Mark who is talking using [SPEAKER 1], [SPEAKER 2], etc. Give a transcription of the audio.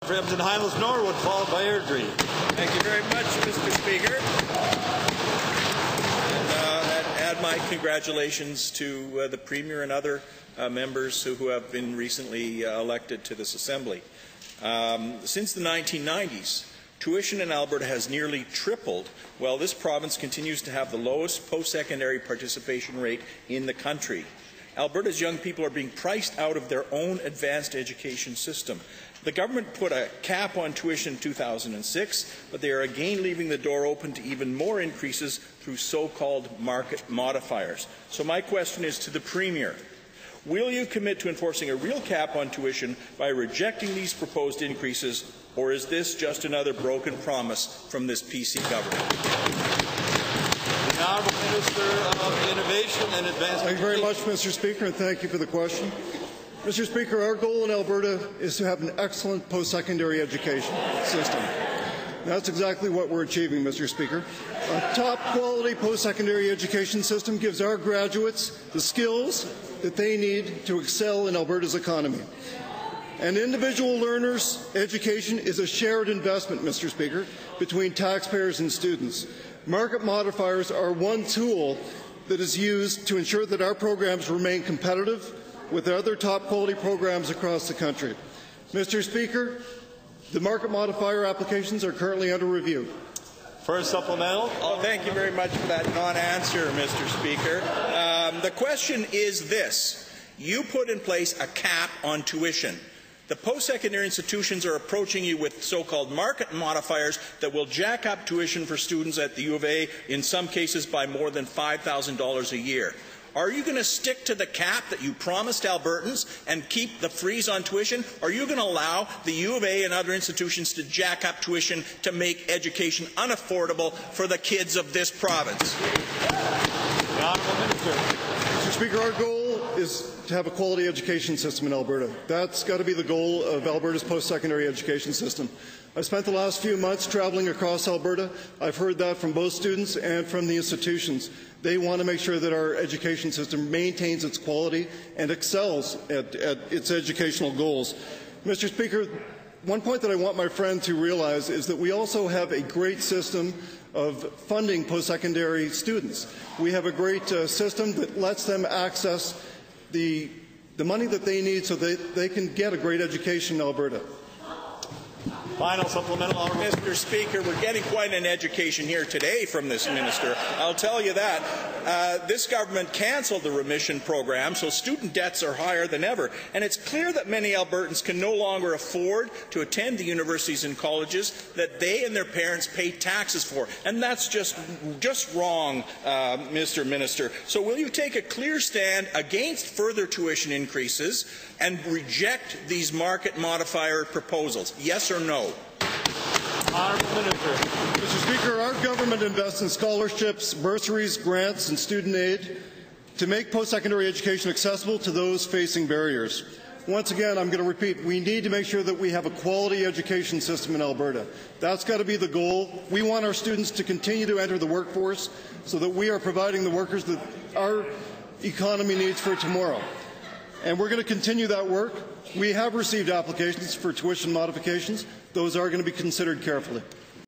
[SPEAKER 1] Brampton Highlands Norwood, followed by Airdrie.
[SPEAKER 2] Thank you very much, Mr. Speaker. And add my congratulations to the Premier and other members who have been recently elected to this Assembly. Since the 1990s, tuition in Alberta has nearly tripled, while this province continues to have the lowest post-secondary participation rate in the country. Alberta's young people are being priced out of their own advanced education system. The government put a cap on tuition in 2006, but they are again leaving the door open to even more increases through so-called market modifiers. So my question is to the Premier. Will you commit to enforcing a real cap on tuition by rejecting these proposed increases, or is this just another broken promise from this PC government?
[SPEAKER 1] The Honourable Minister of Innovation and Advanced
[SPEAKER 3] Thank you very much, Mr. Speaker, and thank you for the question. Mr. Speaker, our goal in Alberta is to have an excellent post-secondary education system. That's exactly what we're achieving, Mr. Speaker. A top-quality post-secondary education system gives our graduates the skills that they need to excel in Alberta's economy. An individual learner's education is a shared investment, Mr. Speaker, between taxpayers and students. Market modifiers are one tool that is used to ensure that our programs remain competitive with other top-quality programs across the country. Mr. Speaker, the market modifier applications are currently under review.
[SPEAKER 1] For a supplemental.
[SPEAKER 2] Thank you very much for that non-answer, Mr. Speaker. The question is this. You put in place a cap on tuition. The post-secondary institutions are approaching you with so-called market modifiers that will jack up tuition for students at the U of A, in some cases by more than $5,000 a year. Are you going to stick to the cap that you promised Albertans and keep the freeze on tuition? Or are you going to allow the U of A and other institutions to jack up tuition to make education unaffordable for the kids of this province?
[SPEAKER 1] The Honourable Minister.
[SPEAKER 3] Mr. Speaker, our goal is to have a quality education system in Alberta. That's got to be the goal of Alberta's post-secondary education system. I've spent the last few months travelling across Alberta. I've heard that from both students and from the institutions. They want to make sure that our education system maintains its quality and excels at its educational goals. Mr. Speaker, one point that I want my friend to realize is that we also have a great system of funding post-secondary students. We have a great system that lets them access the money that they need so that they can get a great education in Alberta.
[SPEAKER 1] Final supplemental.
[SPEAKER 2] Mr. Speaker, we're getting quite an education here today from this minister. I'll tell you that. This government cancelled the remission program, so student debts are higher than ever. And it's clear that many Albertans can no longer afford to attend the universities and colleges that they and their parents pay taxes for. And that's just wrong, Mr. Minister. So will you take a clear stand against further tuition increases and reject these market modifier proposals? Yes or no?
[SPEAKER 1] Honourable Minister.
[SPEAKER 3] Mr. Speaker, our government invests in scholarships, bursaries, grants, and student aid to make post-secondary education accessible to those facing barriers. Once again, I'm going to repeat, we need to make sure that we have a quality education system in Alberta. That's got to be the goal. We want our students to continue to enter the workforce so that we are providing the workers that our economy needs for tomorrow. And we're going to continue that work. We have received applications for tuition modifications. Those are going to be considered carefully.